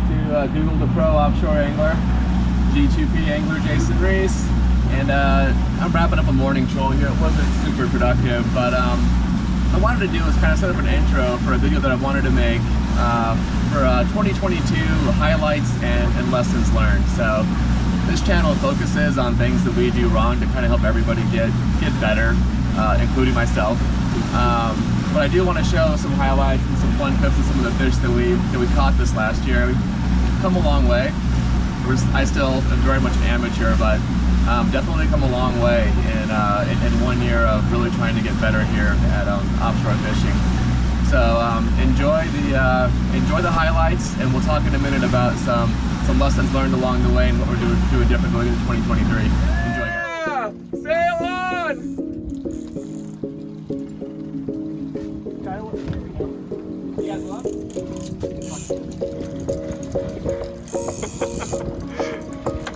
to Google the Pro Offshore Angler, G2P Angler Jason Reese, and I'm wrapping up a morning troll here. It wasn't super productive, but what I wanted to do was kind of set up an intro for a video that I wanted to make for 2022 highlights and lessons learned. So this channel focuses on things that we do wrong to kind of help everybody get better, including myself. But I do want to show some highlights and some fun clips of some of the fish that we caught this last year. We've come a long way. I still am very much an amateur, but definitely come a long way in 1 year of really trying to get better here at offshore fishing. So enjoy the highlights, and we'll talk in a minute about some lessons learned along the way and what we're doing different going into 2023. Enjoy, guys. Sail on!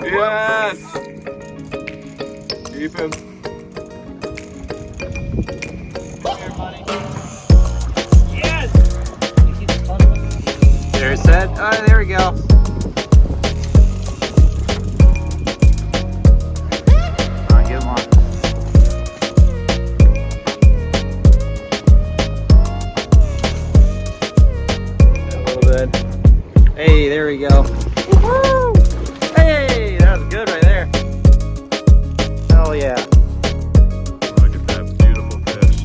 Yes! Keep him. Yes! There's set. Oh, there we go. Alright, get him on. A little bit. Hey, there we go. Woo! Hey, that was good right there. Hell yeah. Look at that beautiful fish.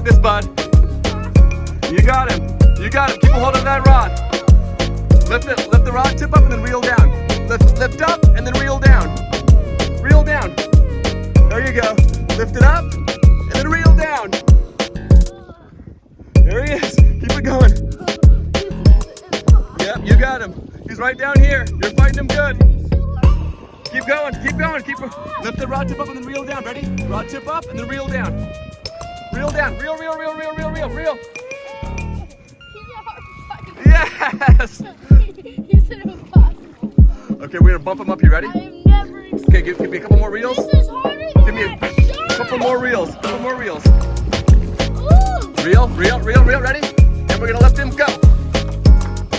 got this, bud. You got him. You got him. Keep a hold of that rod. Lift the rod tip up and then reel down. Lift up and then reel down. Reel down. There you go. Lift it up and then reel down. There he is. Keep it going. Yep, you got him. He's right down here. You're fighting him good. Keep going. Keep going. Lift the rod tip up and then reel down. Ready? Rod tip up and then reel down. Reel down. Reel. Yes. He said it was possible. Okay, we're gonna bump him up. You ready? I have never experienced. Okay, give me a couple more reels. This is harder than Give me a couple more reels. Ooh. Reel. Ready? And we're gonna lift him. Go.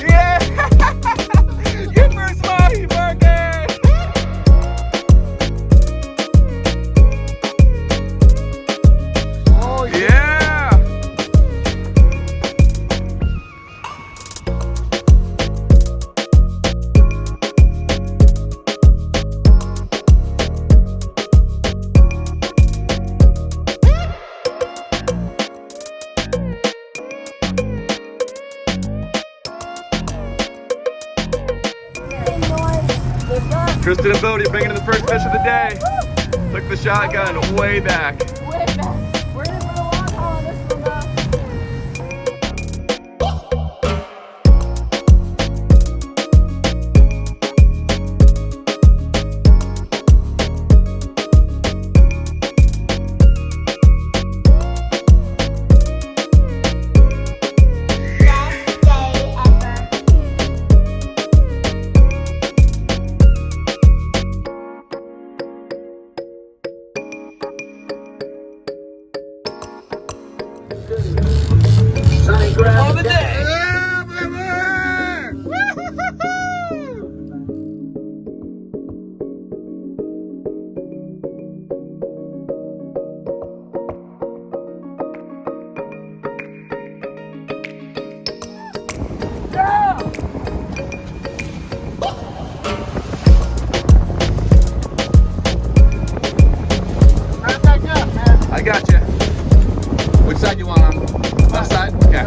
Yeah! Your first Mahi burger! Oh yeah! Kristen and Bodie bringing in the first fish of the day. Took the shotgun way back. Way back. We're in for the long haul on this one, though. All the day. I got you. Which side you want on? Left side? Okay.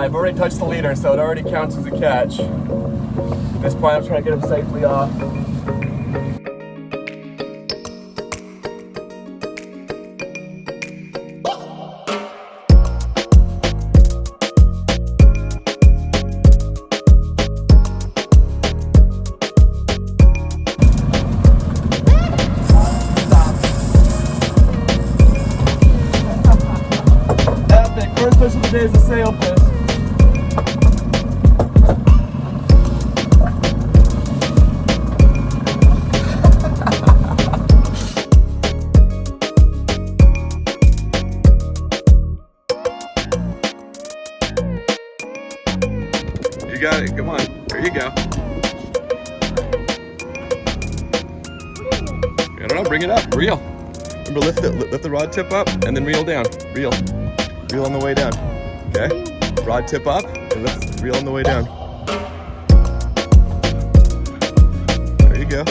I've already touched the leader, so it already counts as a catch. At this point, I'm trying to get him safely off. First fish of the day is a sailfish. You got it, come on, there you go. I don't know, bring it up, reel. Remember, lift the rod tip up and then reel down, reel. Reel on the way down, okay? Rod tip up, and let's reel on the way down. There you go.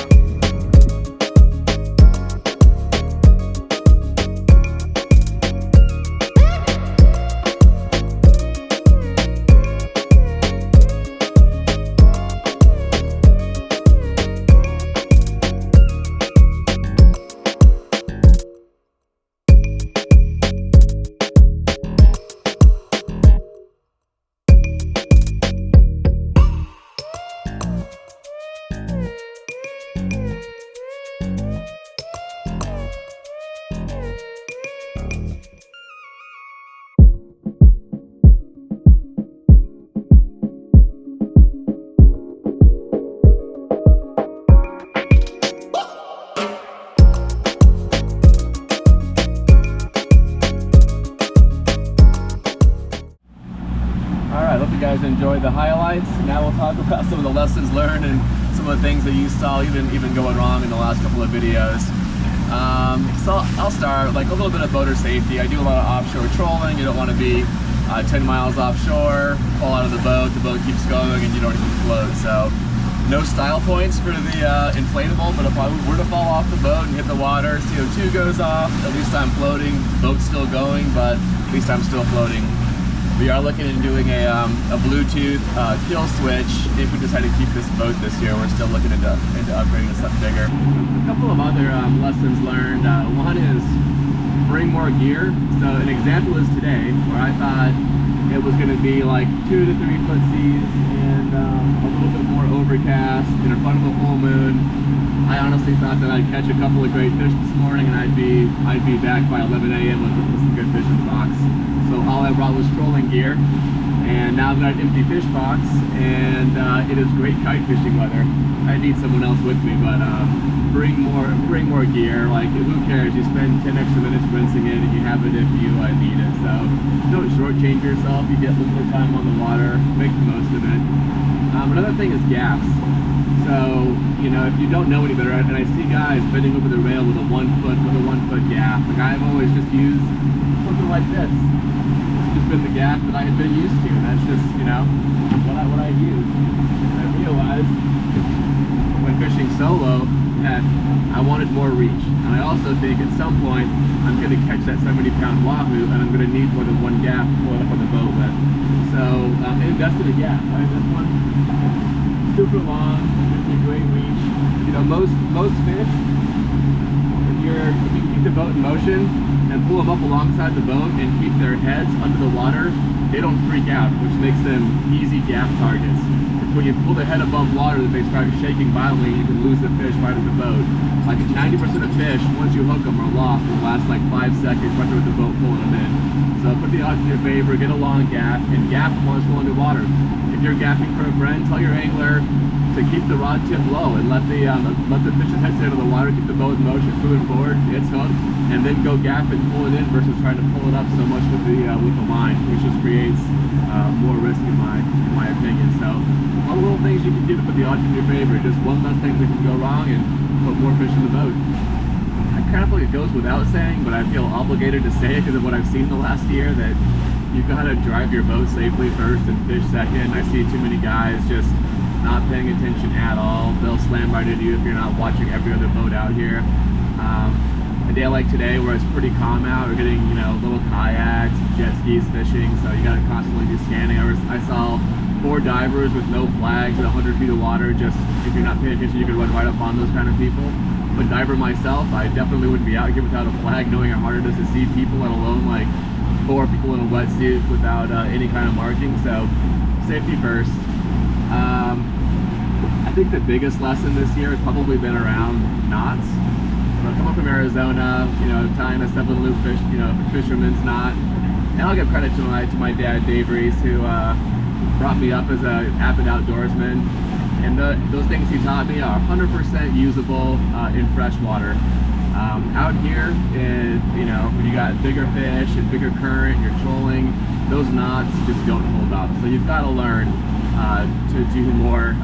Guys enjoyed the highlights. Now we'll talk about some of the lessons learned and some of the things that you saw even going wrong in the last couple of videos. So I'll start like a little bit of boater safety. I do a lot of offshore trolling. You don't want to be 10 miles offshore, pull out of the boat keeps going and you don't even float. So no style points for the inflatable, but if I were to fall off the boat and hit the water, CO2 goes off, at least I'm floating, boat's still going, but at least I'm still floating. We are looking at doing a Bluetooth kill switch if we decide to keep this boat this year. We're still looking into upgrading to something bigger. A couple of other lessons learned. One is bring more gear. So an example is today where I thought it was going to be like 2 to 3 foot seas and a little bit more overcast in front of a full moon. I honestly thought that I'd catch a couple of great fish this morning and I'd be back by 11 a.m. with some good fish in the box. So all I brought was trolling gear, and now I've got an empty fish box, and it is great kite fishing weather. I need someone else with me, but bring more gear. Like, who cares? You spend 10 extra minutes rinsing it, and you have it if you need it. So don't shortchange yourself. You get limited time on the water. Make the most of it. Another thing is gaps. So, you know, if you don't know any better, and I see guys bending over the rail with a 1 foot gap, like I've always just used something like this. It's just been the gap that I had been used to, and that's just, you know, what I use. And I realized when fishing solo that I wanted more reach, and I also think at some point I'm going to catch that 70-pound Wahoo, and I'm going to need more than one gap to pull it up on the boat with. So invest in a gap. Right? This one, super long, gives me great reach. You know, most fish, if you keep the boat in motion and pull them up alongside the boat and keep their heads under the water, they don't freak out, which makes them easy gap targets. It's when you pull the head above water that they start shaking violently, you can lose the fish right in the boat. Like 90% of fish, once you hook them, are lost in the last like 5 seconds right there with the boat pulling them in. So put the odds in your favor, get a long gap, and gap once still underwater. If you're gapping for a friend, tell your angler to keep the rod tip low and let the fish's head stay out of the water, keep the boat in motion, moving forward, it's hooked, and then go gap it and pull it in versus trying to pull it up so much with the line, which just creates more risk in my opinion. So all the little things you can do to put the odds in your favor, just one less thing that can go wrong and put more fish in the boat. I kind of feel like it goes without saying, but I feel obligated to say it because of what I've seen the last year, that you've got to drive your boat safely first and fish second. I see too many guys just not paying attention at all. They'll slam right into you if you're not watching every other boat out here. a day like today where it's pretty calm out, we're getting, you know, little kayaks, jet skis fishing, so you gotta constantly be scanning. I saw 4 divers with no flags at 100 feet of water. Just if you're not paying attention, you could run right up on those kind of people. But diver myself, I definitely wouldn't be out here without a flag, knowing how hard it is to see people, let alone like 4 people in a wetsuit without any kind of marking. So safety first. I think the biggest lesson this year has probably been around knots. So coming from Arizona, you know, tying a 7-loop fish, you know, fisherman's knot. And I'll give credit to my dad, Dave Reese, who brought me up as an avid outdoorsman. And those things he taught me are 100% usable in freshwater. Out here, you know, when you got bigger fish and bigger current, you're trolling, those knots just don't hold up. So you've got to learn to do more,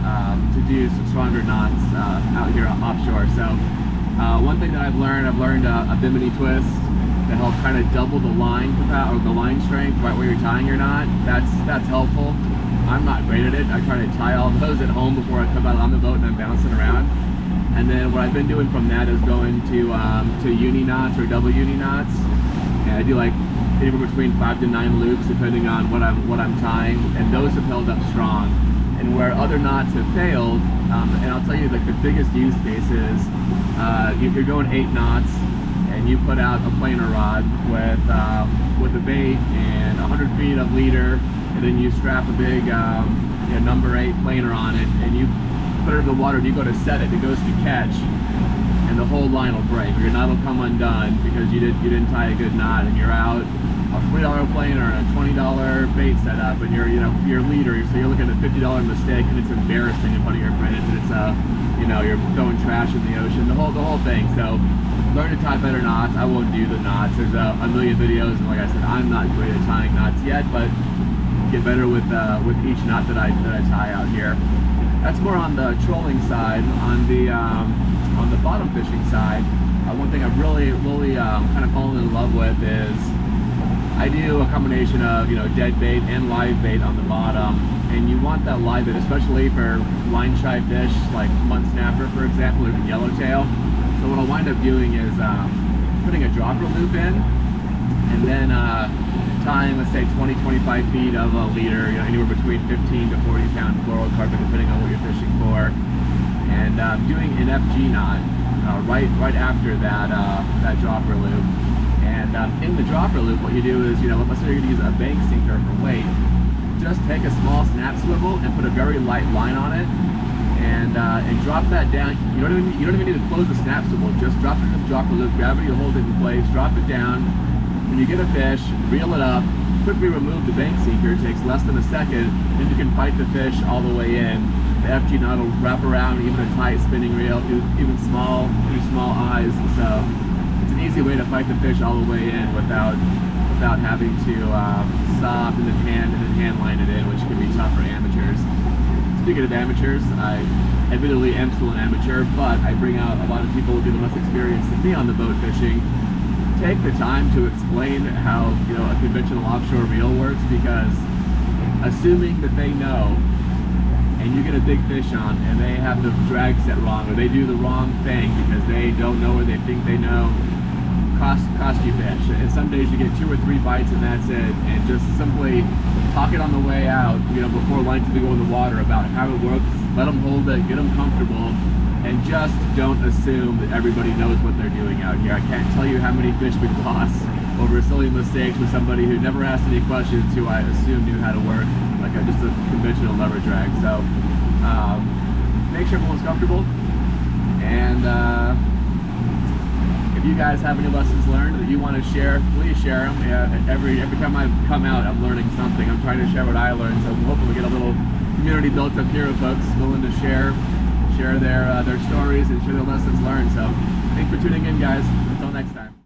to do some stronger knots out here offshore. So one thing that I've learned a bimini twist to help kind of double the line or the line strength right where you're tying your knot. That's helpful. I'm not great at it. I try to tie all those at home before I come out on the boat and I'm bouncing around. And then what I've been doing from that is going to uni knots or double uni knots. And I do like anywhere between 5 to 9 loops depending on what I'm tying, and those have held up strong. And where other knots have failed, and I'll tell you, like, the biggest use case is if you're going 8 knots and you put out a planer rod with a bait and 100 feet of leader, and then you strap a big you know, number 8 planer on it, and you put it in the water and you go to set it, it goes to catch, and the whole line will break, or your knot will come undone because you didn't tie a good knot, and you're out a $3 planer and a $20 bait setup, and your leader, so you're looking at a $50 mistake, and it's embarrassing in front of your friends, and it's you know, you're throwing trash in the ocean, the whole thing. So learn to tie better knots. I won't do the knots. There's a million videos, and like I said, I'm not great at tying knots yet, but get better with each knot that I tie out here. That's more on the trolling side. On the bottom fishing side, one thing I've really kind of fallen in love with is I do a combination of, you know, dead bait and live bait on the bottom, and you want that live bait, especially for line shy fish like mud snapper, for example, or yellowtail. So what I'll wind up doing is putting a dropper loop in, and then tying, let's say, 20-25 feet of a leader, you know, anywhere between 15 to 40 pound fluorocarbon, depending on what you're fishing for, and doing an FG knot right after that dropper loop. And in the dropper loop, what you do is, you know, let's say you're going to use a bank sinker for weight, just take a small snap swivel and put a very light line on it, and drop that down. You don't even need to close the snap swivel. Just drop it in the dropper loop. Gravity will hold it in place. Drop it down. When you get a fish, reel it up. Quickly remove the bank sinker. It takes less than a second. Then you can fight the fish all the way in. The FG knot will wrap around even a tight spinning reel, even small eyes. So it's an easy way to fight the fish all the way in without having to stop and then hand line it in, which can be tough for amateurs. Speaking of amateurs, I admittedly am still an amateur, but I bring out a lot of people with even less experience than me on the boat fishing. Take the time to explain how, you know, a conventional offshore reel works, because assuming that they know, and you get a big fish on and they have the drag set wrong, or they do the wrong thing because they don't know or they think they know, cost you fish. And some days you get 2 or 3 bites and that's it. And just simply talk it on the way out, you know, before lines to go in the water, about how it works. Let them hold it, get them comfortable, and just don't assume that everybody knows what they're doing out here. I can't tell you how many fish we've lost over silly mistakes with somebody who never asked any questions, who I assumed knew how to work like just a conventional lever drag. So make sure everyone's comfortable, and if you guys have any lessons learned that you want to share, please share them. Every time I come out, I'm learning something. I'm trying to share what I learned, so hopefully we get a little community built up here of folks willing to share their stories and share their lessons learned. So thanks for tuning in, guys. Until next time.